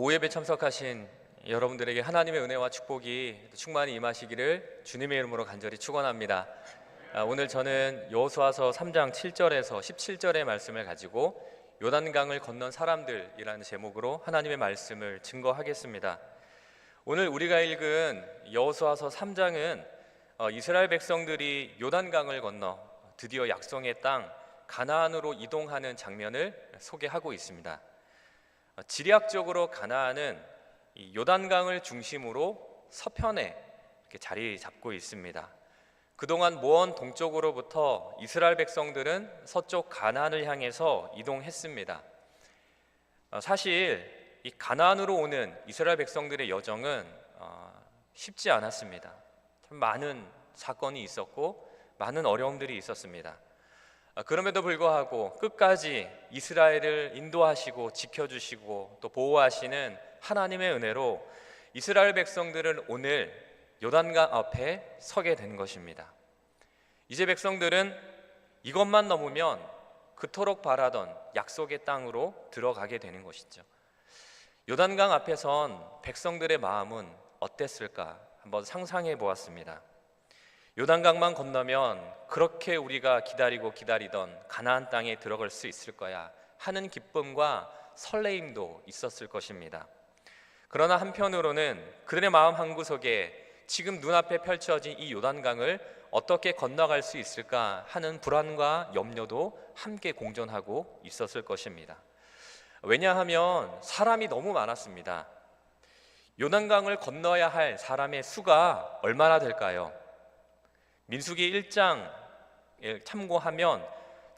오예배 참석하신 여러분들에게 하나님의 은혜와 축복이 충만히 임하시기를 주님의 이름으로 간절히 축원합니다. 오늘 저는 여호수아서 3장 7절에서 17절의 말씀을 가지고 요단강을 건넌 사람들이라는 제목으로 하나님의 말씀을 증거하겠습니다. 오늘 우리가 읽은 여호수아서 3장은 이스라엘 백성들이 요단강을 건너 드디어 약속의 땅 가나안으로 이동하는 장면을 소개하고 있습니다. 지리학적으로 가나안은 이 요단강을 중심으로 서편에 이렇게 자리 잡고 있습니다. 그동안 먼 동쪽으로부터 이스라엘 백성들은 서쪽 가나안을 향해서 이동했습니다. 사실 이 가나안으로 오는 이스라엘 백성들의 여정은 쉽지 않았습니다. 참 많은 사건이 있었고 많은 어려움들이 있었습니다. 그럼에도 불구하고 끝까지 이스라엘을 인도하시고 지켜주시고 또 보호하시는 하나님의 은혜로 이스라엘 백성들은 오늘 요단강 앞에 서게 된 것입니다. 이제 백성들은 이것만 넘으면 그토록 바라던 약속의 땅으로 들어가게 되는 것이죠. 요단강 앞에선 백성들의 마음은 어땠을까 한번 상상해 보았습니다. 요단강만 건너면 그렇게 우리가 기다리던 가나안 땅에 들어갈 수 있을 거야 하는 기쁨과 설레임도 있었을 것입니다. 그러나 한편으로는 그들의 마음 한구석에 지금 눈앞에 펼쳐진 이 요단강을 어떻게 건너갈 수 있을까 하는 불안과 염려도 함께 공존하고 있었을 것입니다. 왜냐하면 사람이 너무 많았습니다. 요단강을 건너야 할 사람의 수가 얼마나 될까요? 민수기 1장을 참고하면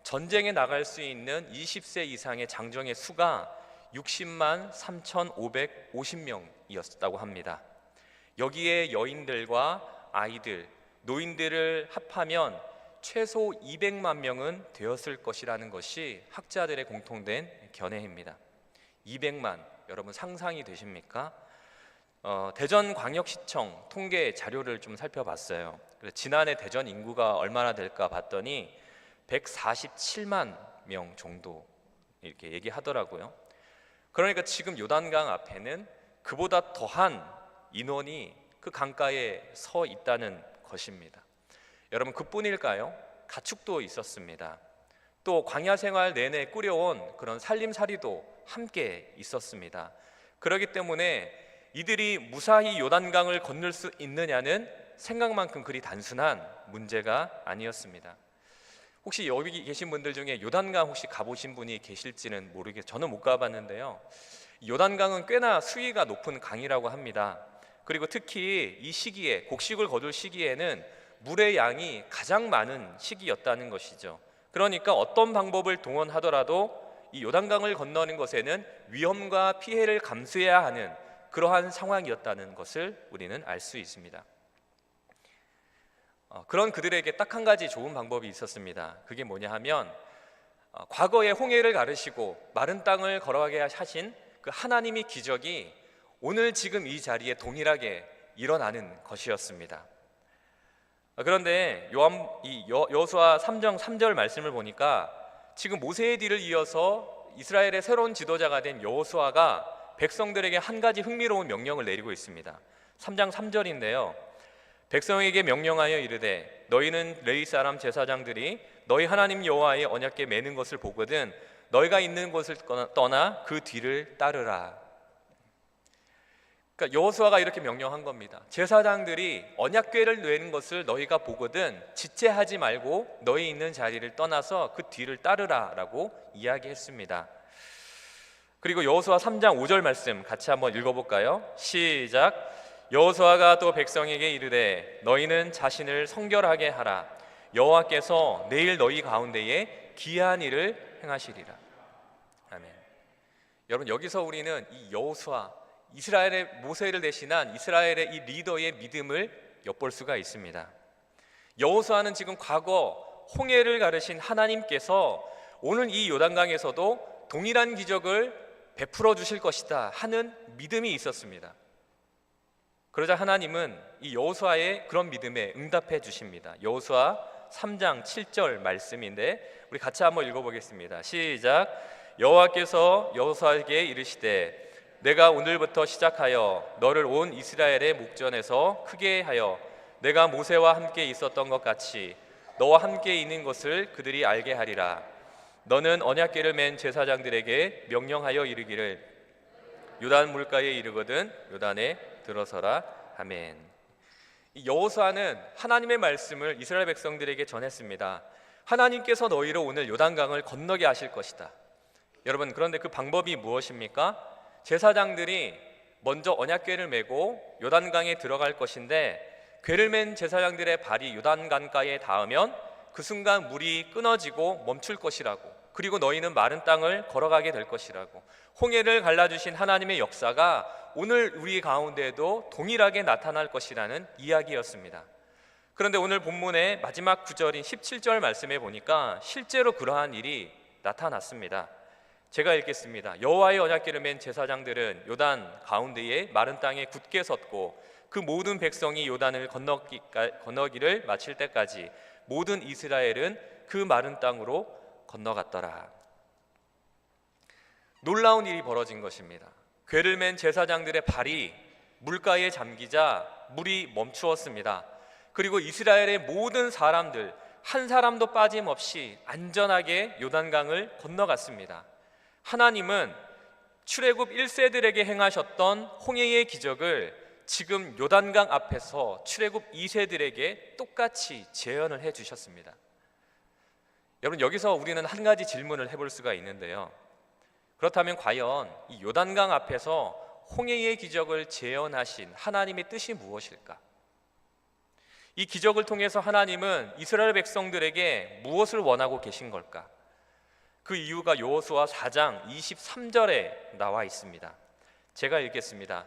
전쟁에 나갈 수 있는 20세 이상의 장정의 수가 60만 3,550명이었다고 합니다. 여기에 여인들과 아이들, 노인들을 합하면 최소 200만 명은 되었을 것이라는 것이 학자들의 공통된 견해입니다. 200만, 여러분 상상이 되십니까? 대전광역시청 통계 자료를 좀 살펴봤어요. 그래서 지난해 대전 인구가 얼마나 될까 봤더니 147만 명 정도 이렇게 얘기하더라고요. 그러니까 지금 요단강 앞에는 그보다 더한 인원이 그 강가에 서 있다는 것입니다. 여러분 그뿐일까요? 가축도 있었습니다. 또 광야 생활 내내 꾸려온 그런 살림살이도 함께 있었습니다. 그렇기 때문에 이들이 무사히 요단강을 건널 수 있느냐는 생각만큼 그리 단순한 문제가 아니었습니다. 혹시 여기 계신 분들 중에 요단강 혹시 가보신 분이 계실지는 모르겠어요. 저는 못 가봤는데요. 요단강은 꽤나 수위가 높은 강이라고 합니다. 그리고 특히 이 시기에 곡식을 거둘 시기에는 물의 양이 가장 많은 시기였다는 것이죠. 그러니까 어떤 방법을 동원하더라도 이 요단강을 건너는 것에는 위험과 피해를 감수해야 하는 그러한 상황이었다는 것을 우리는 알 수 있습니다. 그런 그들에게 딱 한 가지 좋은 방법이 있었습니다. 그게 뭐냐 하면 과거에 홍해를 가르시고 마른 땅을 걸어가게 하신 그 하나님의 기적이 오늘 지금 이 자리에 동일하게 일어나는 것이었습니다. 그런데 여호수아 3장 3절 말씀을 보니까 지금 모세의 뒤를 이어서 이스라엘의 새로운 지도자가 된 여호수아가 백성들에게 한 가지 흥미로운 명령을 내리고 있습니다. 3장 3절인데요. 백성에게 명령하여 이르되 너희는 레위 사람 제사장들이 너희 하나님 여호와의 언약궤 매는 것을 보거든 너희가 있는 곳을 떠나 그 뒤를 따르라. 그러니까 여호수아가 이렇게 명령한 겁니다. 제사장들이 언약궤를 매는 것을 너희가 보거든 지체하지 말고 너희 있는 자리를 떠나서 그 뒤를 따르라라고 이야기했습니다. 그리고 여호수아 3장 5절 말씀 같이 한번 읽어볼까요? 시작. 여호수아가 또 백성에게 이르되 너희는 자신을 성결하게 하라. 여호와께서 내일 너희 가운데에 기이한 일을 행하시리라. 아멘. 여러분 여기서 우리는 이 여호수아 이스라엘의 모세를 대신한 이스라엘의 이 리더의 믿음을 엿볼 수가 있습니다. 여호수아는 지금 과거 홍해를 가르신 하나님께서 오늘 이 요단강에서도 동일한 기적을 베풀어 주실 것이다 하는 믿음이 있었습니다. 그러자 하나님은 이 여호수아의 그런 믿음에 응답해 주십니다. 여호수아 3장 7절 말씀인데 우리 같이 한번 읽어보겠습니다. 시작. 여호와께서 여호수아에게 이르시되 내가 오늘부터 시작하여 너를 온 이스라엘의 목전에서 크게 하여 내가 모세와 함께 있었던 것 같이 너와 함께 있는 것을 그들이 알게 하리라. 너는 언약궤를 맨 제사장들에게 명령하여 이르기를 요단 물가에 이르거든 요단에 들어서라. 아멘. 이 여호수아는 하나님의 말씀을 이스라엘 백성들에게 전했습니다. 하나님께서 너희를 오늘 요단강을 건너게 하실 것이다. 여러분, 그런데 그 방법이 무엇입니까? 제사장들이 먼저 언약궤를 메고 요단강에 들어갈 것인데, 궤를 맨 제사장들의 발이 요단강가에 닿으면 그 순간 물이 끊어지고 멈출 것이라고, 그리고 너희는 마른 땅을 걸어가게 될 것이라고, 홍해를 갈라주신 하나님의 역사가 오늘 우리 가운데에도 동일하게 나타날 것이라는 이야기였습니다. 그런데 오늘 본문의 마지막 구절인 17절 말씀에 보니까 실제로 그러한 일이 나타났습니다. 제가 읽겠습니다. 여호와의 언약궤를 맨 제사장들은 요단 가운데에 마른 땅에 굳게 섰고 그 모든 백성이 요단을 건너기를 마칠 때까지 모든 이스라엘은 그 마른 땅으로 건너갔더라. 놀라운 일이 벌어진 것입니다. 궤를 맨 제사장들의 발이 물가에 잠기자 물이 멈추었습니다. 그리고 이스라엘의 모든 사람들 한 사람도 빠짐없이 안전하게 요단강을 건너갔습니다. 하나님은 출애굽 1세들에게 행하셨던 홍해의 기적을 지금 요단강 앞에서 출애굽 2세들에게 똑같이 재현을 해 주셨습니다. 여러분, 여기서 우리는 한 가지 질문을 해볼 수가 있는데요. 그렇다면 과연 이 요단강 앞에서 홍해의 기적을 재현하신 하나님의 뜻이 무엇일까? 이 기적을 통해서 하나님은 이스라엘 백성들에게 무엇을 원하고 계신 걸까? 그 이유가 여호수아 4장 23절에 나와 있습니다. 제가 읽겠습니다.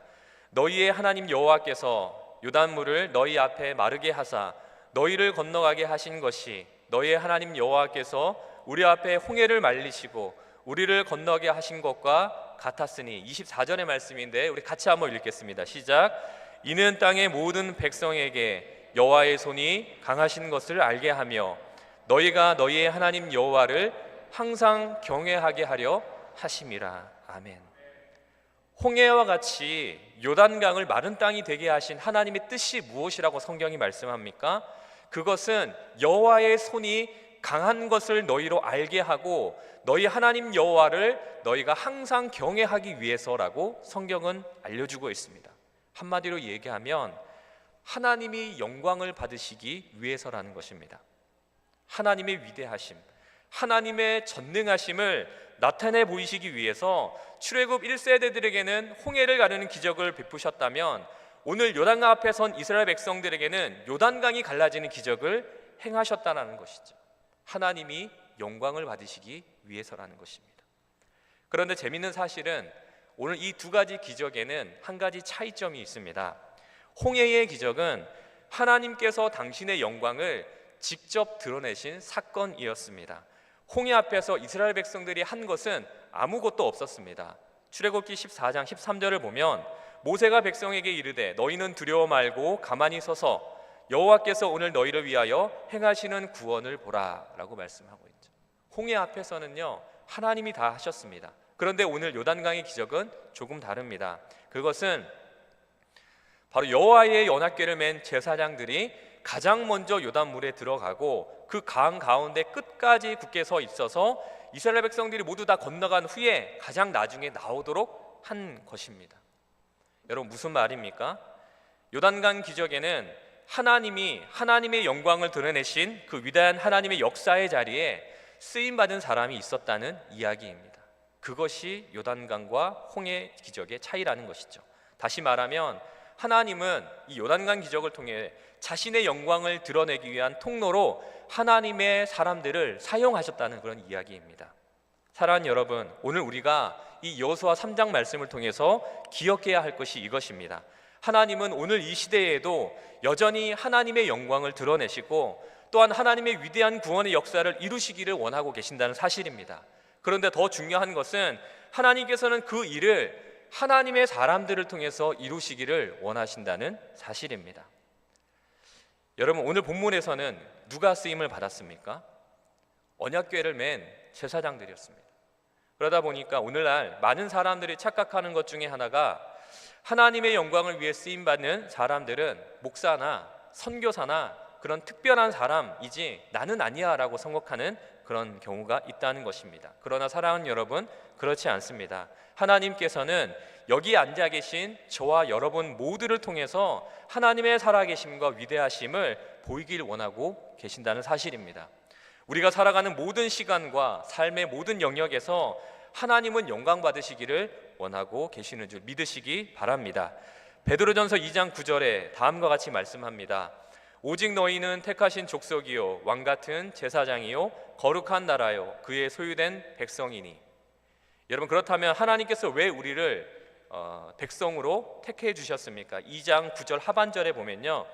너희의 하나님 여호와께서 요단물을 너희 앞에 마르게 하사 너희를 건너가게 하신 것이 너희의 하나님 여호와께서 우리 앞에 홍해를 말리시고 우리를 건너게 하신 것과 같았으니, 24절의 말씀인데 우리 같이 한번 읽겠습니다. 시작. 이는 땅의 모든 백성에게 여호와의 손이 강하신 것을 알게 하며 너희가 너희의 하나님 여호와를 항상 경외하게 하려 하심이라. 아멘. 홍해와 같이 요단강을 마른 땅이 되게 하신 하나님의 뜻이 무엇이라고 성경이 말씀합니까? 그것은 여호와의 손이 강한 것을 너희로 알게 하고 너희 하나님 여호와를 너희가 항상 경외하기 위해서라고 성경은 알려주고 있습니다. 한마디로 얘기하면 하나님이 영광을 받으시기 위해서라는 것입니다. 하나님의 위대하심, 하나님의 전능하심을 나타내 보이시기 위해서 출애굽 1세대들에게는 홍해를 가르는 기적을 베푸셨다면 오늘 요단강 앞에 선 이스라엘 백성들에게는 요단강이 갈라지는 기적을 행하셨다는 것이죠. 하나님이 영광을 받으시기 위해서라는 것입니다. 그런데 재미있는 사실은 오늘 이 두 가지 기적에는 한 가지 차이점이 있습니다. 홍해의 기적은 하나님께서 당신의 영광을 직접 드러내신 사건이었습니다. 홍해 앞에서 이스라엘 백성들이 한 것은 아무것도 없었습니다. 출애굽기 14장 13절을 보면 모세가 백성에게 이르되 너희는 두려워 말고 가만히 서서 여호와께서 오늘 너희를 위하여 행하시는 구원을 보라 라고 말씀하고 있죠. 홍해 앞에서는요 하나님이 다 하셨습니다. 그런데 오늘 요단강의 기적은 조금 다릅니다. 그것은 바로 여호와의 언약궤를 맨 제사장들이 가장 먼저 요단물에 들어가고 그 강 가운데 끝까지 굳게 서 있어서 이스라엘 백성들이 모두 다 건너간 후에 가장 나중에 나오도록 한 것입니다. 여러분, 무슨 말입니까? 요단강 기적에는 하나님이 하나님의 영광을 드러내신 그 위대한 하나님의 역사의 자리에 쓰임받은 사람이 있었다는 이야기입니다. 그것이 요단강과 홍해 기적의 차이라는 것이죠. 다시 말하면 하나님은 이 요단강 기적을 통해 자신의 영광을 드러내기 위한 통로로 하나님의 사람들을 사용하셨다는 그런 이야기입니다. 사랑하는 여러분, 오늘 우리가 이 여호수아 3장 말씀을 통해서 기억해야 할 것이 이것입니다. 하나님은 오늘 이 시대에도 여전히 하나님의 영광을 드러내시고 또한 하나님의 위대한 구원의 역사를 이루시기를 원하고 계신다는 사실입니다. 그런데 더 중요한 것은 하나님께서는 그 일을 하나님의 사람들을 통해서 이루시기를 원하신다는 사실입니다. 여러분, 오늘 본문에서는 누가 쓰임을 받았습니까? 언약궤를 맨 제사장들이었습니다. 그러다 보니까 오늘날 많은 사람들이 착각하는 것 중에 하나가 하나님의 영광을 위해 쓰임받는 사람들은 목사나 선교사나 그런 특별한 사람이지 나는 아니야 라고 생각하는 그런 경우가 있다는 것입니다. 그러나 사랑하는 여러분, 그렇지 않습니다. 하나님께서는 여기 앉아 계신 저와 여러분 모두를 통해서 하나님의 살아계심과 위대하심을 보이길 원하고 계신다는 사실입니다. 우리가 살아가는 모든 시간과 삶의 모든 영역에서 하나님은 영광 받으시기를 원하고 계시는 줄 믿으시기 바랍니다. 베드로전서 2장 9절에 다음과 같이 말씀합니다. 오직 너희는 택하신 족속이요 왕같은 제사장이요 거룩한 나라요 그의 소유된 백성이니. 여러분, 그렇다면 하나님께서 왜 우리를 백성으로 택해 주셨습니까? 2장 9절 하반절에 보면요,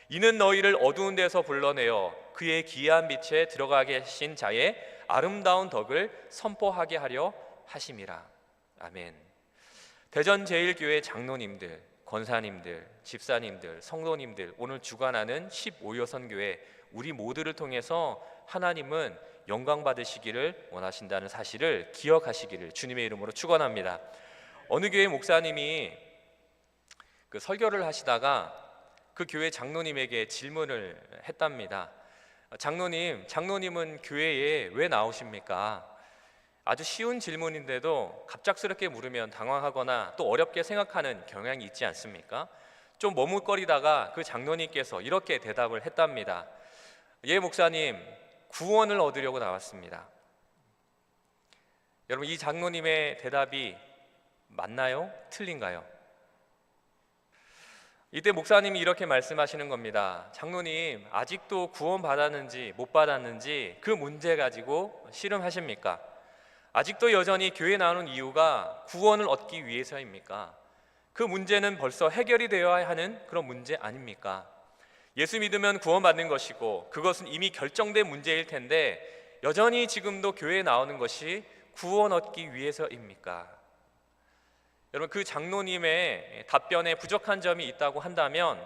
이는 너희를 어두운 데서 불러내어 그의 기이한 빛에 들어가게 하신 자의 아름다운 덕을 선포하게 하려 하심이라. 아멘. 대전제일교회 장로님들, 권사님들, 집사님들, 성도님들, 오늘 주관하는 15여선 교회 우리 모두를 통해서 하나님은 영광 받으시기를 원하신다는 사실을 기억하시기를 주님의 이름으로 축원합니다. 어느 교회 목사님이 그 설교를 하시다가 그 교회 장로님에게 질문을 했답니다. 장로님은 교회에 왜 나오십니까? 아주 쉬운 질문인데도 갑작스럽게 물으면 당황하거나 또 어렵게 생각하는 경향이 있지 않습니까? 좀 머뭇거리다가 그 장로님께서 이렇게 대답을 했답니다. 예, 목사님, 구원을 얻으려고 나왔습니다. 여러분, 이 장로님의 대답이 맞나요? 틀린가요? 이때 목사님이 이렇게 말씀하시는 겁니다. 장로님, 아직도 구원 받았는지 못 받았는지 그 문제 가지고 씨름하십니까? 아직도 여전히 교회 나오는 이유가 구원을 얻기 위해서입니까? 그 문제는 벌써 해결이 되어야 하는 그런 문제 아닙니까? 예수 믿으면 구원받는 것이고 그것은 이미 결정된 문제일 텐데 여전히 지금도 교회에 나오는 것이 구원 얻기 위해서입니까? 여러분, 그 장로님의 답변에 부족한 점이 있다고 한다면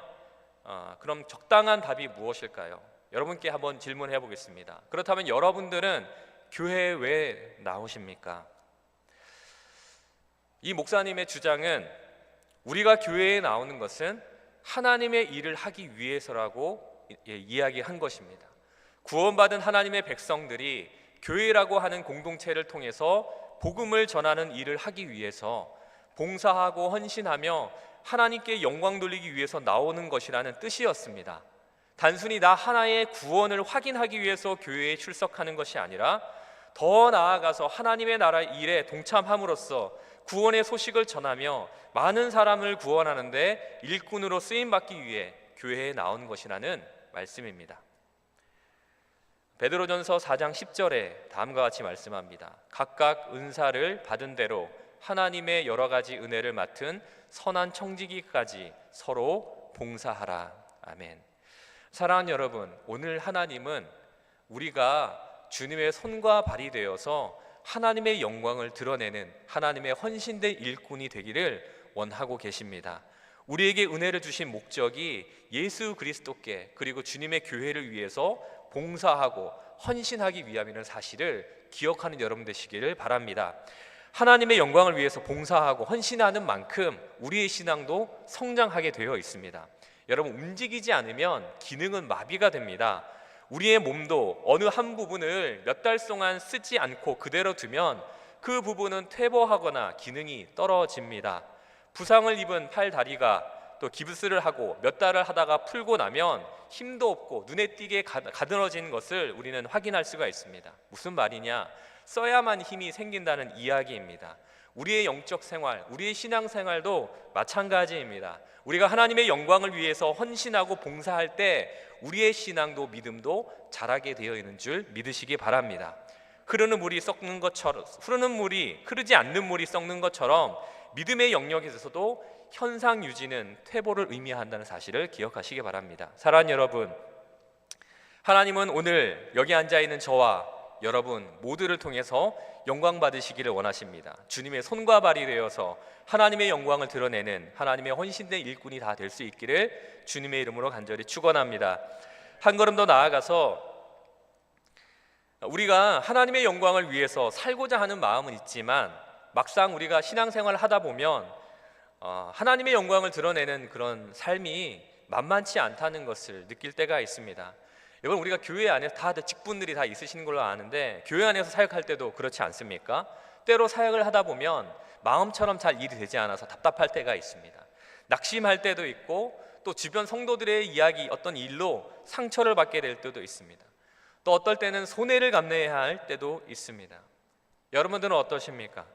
그럼 적당한 답이 무엇일까요? 여러분께 한번 질문해 보겠습니다. 그렇다면 여러분들은 교회에 왜 나오십니까? 이 목사님의 주장은 우리가 교회에 나오는 것은 하나님의 일을 하기 위해서라고 이야기한 것입니다. 구원받은 하나님의 백성들이 교회라고 하는 공동체를 통해서 복음을 전하는 일을 하기 위해서 봉사하고 헌신하며 하나님께 영광 돌리기 위해서 나오는 것이라는 뜻이었습니다. 단순히 나 하나의 구원을 확인하기 위해서 교회에 출석하는 것이 아니라 더 나아가서 하나님의 나라 일에 동참함으로써 구원의 소식을 전하며 많은 사람을 구원하는데 일꾼으로 쓰임받기 위해 교회에 나온 것이라는 말씀입니다. 베드로전서 4장 10절에 다음과 같이 말씀합니다. 각각 은사를 받은 대로 하나님의 여러 가지 은혜를 맡은 선한 청지기까지 서로 봉사하라. 아멘. 사랑하는 여러분, 오늘 하나님은 우리가 주님의 손과 발이 되어서 하나님의 영광을 드러내는 하나님의 헌신된 일꾼이 되기를 원하고 계십니다. 우리에게 은혜를 주신 목적이 예수 그리스도께 그리고 주님의 교회를 위해서 봉사하고 헌신하기 위함이라는 사실을 기억하는 여러분 되시기를 바랍니다. 하나님의 영광을 위해서 봉사하고 헌신하는 만큼 우리의 신앙도 성장하게 되어 있습니다. 여러분, 움직이지 않으면 기능은 마비가 됩니다. 우리의 몸도 어느 한 부분을 몇 달 동안 쓰지 않고 그대로 두면 그 부분은 퇴보하거나 기능이 떨어집니다. 부상을 입은 팔, 다리가 또 기부스를 하고 몇 달을 하다가 풀고 나면 힘도 없고 눈에 띄게 가늘어진 것을 우리는 확인할 수가 있습니다. 무슨 말이냐? 써야만 힘이 생긴다는 이야기입니다. 우리의 영적 생활, 우리의 신앙 생활도 마찬가지입니다. 우리가 하나님의 영광을 위해서 헌신하고 봉사할 때 우리의 신앙도 믿음도 자라게 되어 있는 줄 믿으시기 바랍니다. 흐르는 물이 썩는 것처럼, 흐르지 않는 물이 썩는 것처럼 믿음의 영역에서도 현상 유지는 퇴보를 의미한다는 사실을 기억하시기 바랍니다. 사랑하는 여러분, 하나님은 오늘 여기 앉아 있는 저와 여러분 모두를 통해서 영광 받으시기를 원하십니다. 주님의 손과 발이 되어서 하나님의 영광을 드러내는 하나님의 헌신된 일꾼이 다 될 수 있기를 주님의 이름으로 간절히 축원합니다. 한 걸음 더 나아가서 우리가 하나님의 영광을 위해서 살고자 하는 마음은 있지만 막상 우리가 신앙생활을 하다 보면 하나님의 영광을 드러내는 그런 삶이 만만치 않다는 것을 느낄 때가 있습니다. 여러분, 우리가 교회 안에서 다들 직분들이 다 있으신 걸로 아는데 교회 안에서 사역할 때도 그렇지 않습니까? 때로 사역을 하다 보면 마음처럼 잘 일이 되지 않아서 답답할 때가 있습니다. 낙심할 때도 있고 또 주변 성도들의 이야기, 어떤 일로 상처를 받게 될 때도 있습니다. 또 어떨 때는 손해를 감내해야 할 때도 있습니다. 여러분들은 어떠십니까?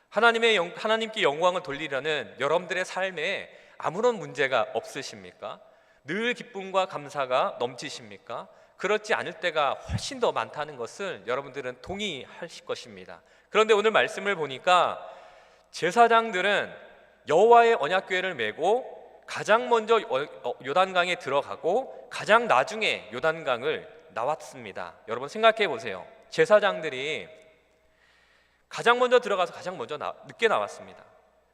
하나님께 영광을 돌리려는 여러분들의 삶에 아무런 문제가 없으십니까? 늘 기쁨과 감사가 넘치십니까? 그렇지 않을 때가 훨씬 더 많다는 것을 여러분들은 동의하실 것입니다. 그런데 오늘 말씀을 보니까 제사장들은 여호와의 언약궤를 메고 가장 먼저 요단강에 들어가고 가장 나중에 요단강을 나왔습니다. 여러분 생각해 보세요. 제사장들이 가장 먼저 들어가서 가장 먼저 늦게 나왔습니다.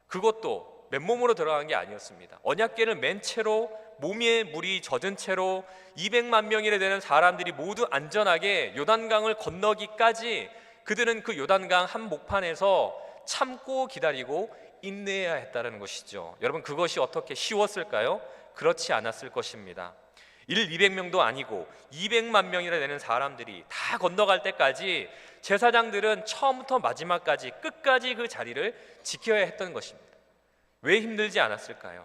그것도 맨몸으로 들어간 게 아니었습니다. 언약궤를 맨 채로 몸에 물이 젖은 채로 200만 명이나 되는 사람들이 모두 안전하게 요단강을 건너기까지 그들은 그 요단강 한복판에서 참고 기다리고 인내해야 했다는 것이죠. 여러분, 그것이 어떻게 쉬웠을까요? 그렇지 않았을 것입니다. 200명도 아니고 200만 명이나 되는 사람들이 다 건너갈 때까지 제사장들은 처음부터 마지막까지 끝까지 그 자리를 지켜야 했던 것입니다. 왜 힘들지 않았을까요?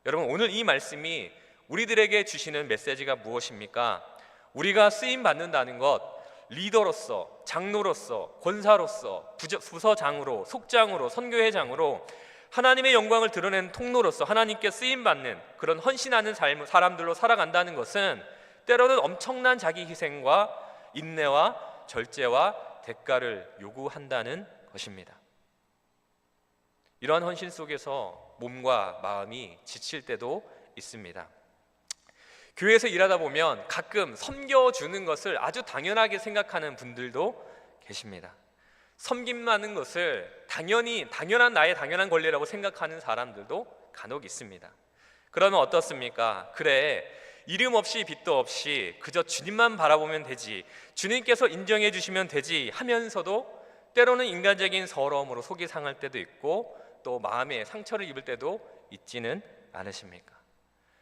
여러분, 오늘 이 말씀이 우리들에게 주시는 메시지가 무엇입니까? 우리가 쓰임 받는다는 것, 리더로서, 장로로서, 권사로서, 부서장으로, 속장으로, 선교회장으로 하나님의 영광을 드러내는 통로로서 하나님께 쓰임받는 그런 헌신하는 사람들로 살아간다는 것은 때로는 엄청난 자기 희생과 인내와 절제와 대가를 요구한다는 것입니다. 이러한 헌신 속에서 몸과 마음이 지칠 때도 있습니다. 교회에서 일하다 보면 가끔 섬겨주는 것을 아주 당연하게 생각하는 분들도 계십니다. 섬김하는 것을 당연한 나의 당연한 권리라고 생각하는 사람들도 간혹 있습니다. 그러면 어떻습니까? 그래, 이름 없이 빚도 없이 그저 주님만 바라보면 되지, 주님께서 인정해 주시면 되지 하면서도 때로는 인간적인 서러움으로 속이 상할 때도 있고 또 마음에 상처를 입을 때도 있지는 않으십니까?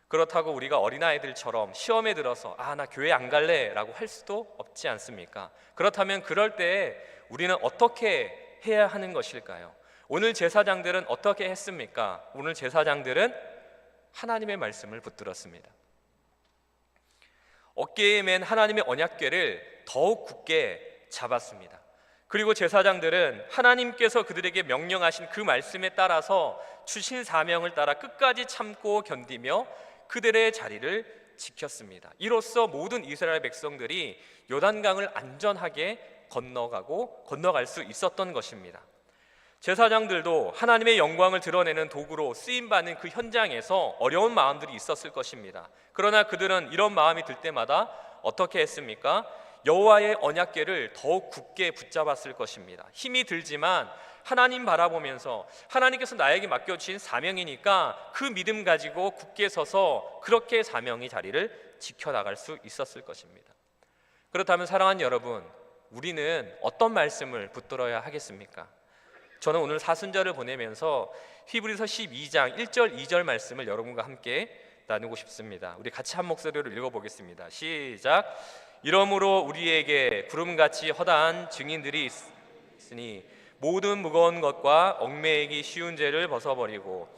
그렇다고 우리가 어린아이들처럼 시험에 들어서 나 교회 안 갈래 라고 할 수도 없지 않습니까? 그렇다면 그럴 때 우리는 어떻게 해야 하는 것일까요? 오늘 제사장들은 어떻게 했습니까? 오늘 제사장들은 하나님의 말씀을 붙들었습니다. 어깨에 맨 하나님의 언약궤를 더욱 굳게 잡았습니다. 그리고 제사장들은 하나님께서 그들에게 명령하신 그 말씀에 따라서 주신 사명을 따라 끝까지 참고 견디며 그들의 자리를 지켰습니다. 이로써 모든 이스라엘 백성들이 요단강을 안전하게 건너갈 수 있었던 것입니다. 제사장들도 하나님의 영광을 드러내는 도구로 쓰임받는 그 현장에서 어려운 마음들이 있었을 것입니다. 그러나 그들은 이런 마음이 들 때마다 어떻게 했습니까? 여호와의 언약궤를 더욱 굳게 붙잡았을 것입니다. 힘이 들지만 하나님 바라보면서 하나님께서 나에게 맡겨주신 사명이니까 그 믿음 가지고 굳게 서서 그렇게 사명의 자리를 지켜나갈 수 있었을 것입니다. 그렇다면 사랑하는 여러분, 우리는 어떤 말씀을 붙들어야 하겠습니까? 저는 오늘 사순절을 보내면서 히브리서 12장 1절 2절 말씀을 여러분과 함께 나누고 싶습니다. 우리 같이 한 목소리로 읽어보겠습니다. 시작. 이러므로 우리에게 구름같이 허다한 증인들이 있으니 모든 무거운 것과 얽매이기 쉬운 죄를 벗어버리고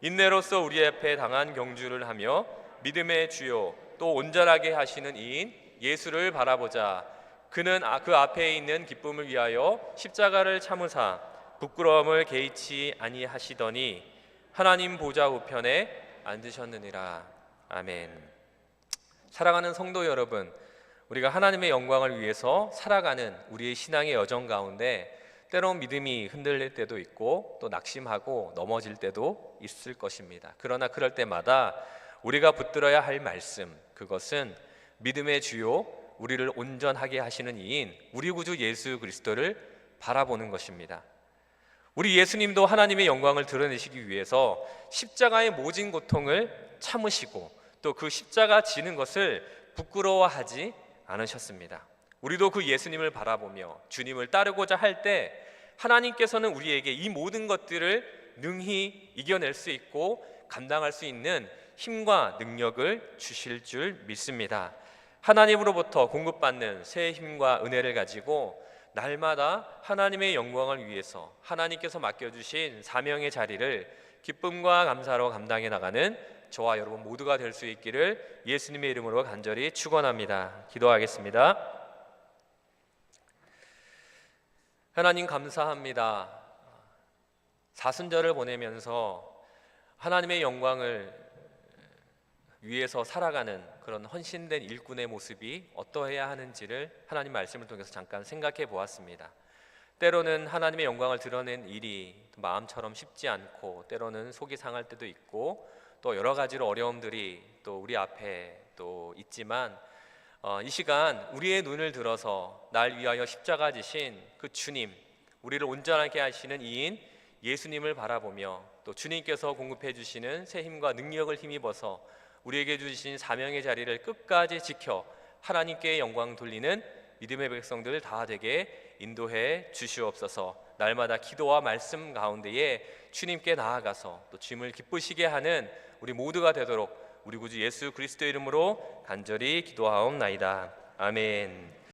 인내로써 우리 앞에 당한 경주를 하며 믿음의 주요 또 온전하게 하시는 이인 예수를 바라보자. 그는 그 앞에 있는 기쁨을 위하여 십자가를 참으사 부끄러움을 개의치 아니하시더니 하나님 보좌 우편에 앉으셨느니라. 아멘. 사랑하는 성도 여러분, 우리가 하나님의 영광을 위해서 살아가는 우리의 신앙의 여정 가운데 때론 믿음이 흔들릴 때도 있고 또 낙심하고 넘어질 때도 있을 것입니다. 그러나 그럴 때마다 우리가 붙들어야 할 말씀, 그것은 믿음의 주요 우리를 온전하게 하시는 이인 우리 구주 예수 그리스도를 바라보는 것입니다. 우리 예수님도 하나님의 영광을 드러내시기 위해서 십자가의 모진 고통을 참으시고 또 그 십자가 지는 것을 부끄러워하지 않으셨습니다. 우리도 그 예수님을 바라보며 주님을 따르고자 할 때 하나님께서는 우리에게 이 모든 것들을 능히 이겨낼 수 있고 감당할 수 있는 힘과 능력을 주실 줄 믿습니다. 하나님으로부터 공급받는 새 힘과 은혜를 가지고 날마다 하나님의 영광을 위해서 하나님께서 맡겨주신 사명의 자리를 기쁨과 감사로 감당해 나가는 저와 여러분 모두가 될 수 있기를 예수님의 이름으로 간절히 축원합니다. 기도하겠습니다. 하나님 감사합니다. 사순절을 보내면서 하나님의 영광을 위해서 살아가는 그런 헌신된 일꾼의 모습이 어떠해야 하는지를 하나님 말씀을 통해서 잠깐 생각해 보았습니다. 때로는 하나님의 영광을 드러낸 일이 마음처럼 쉽지 않고 때로는 속이 상할 때도 있고 또 여러 가지로 어려움들이 또 우리 앞에 또 있지만 이 시간 우리의 눈을 들어서 날 위하여 십자가 지신 그 주님, 우리를 온전하게 하시는 이인 예수님을 바라보며 또 주님께서 공급해 주시는 새 힘과 능력을 힘입어서 우리에게 주신 사명의 자리를 끝까지 지켜 하나님께 영광 돌리는 믿음의 백성들 다 되게 인도해 주시옵소서. 날마다 기도와 말씀 가운데에 주님께 나아가서 또 주님을 기쁘시게 하는 우리 모두가 되도록 우리 구주 예수 그리스도의 이름으로 간절히 기도하옵나이다. 아멘.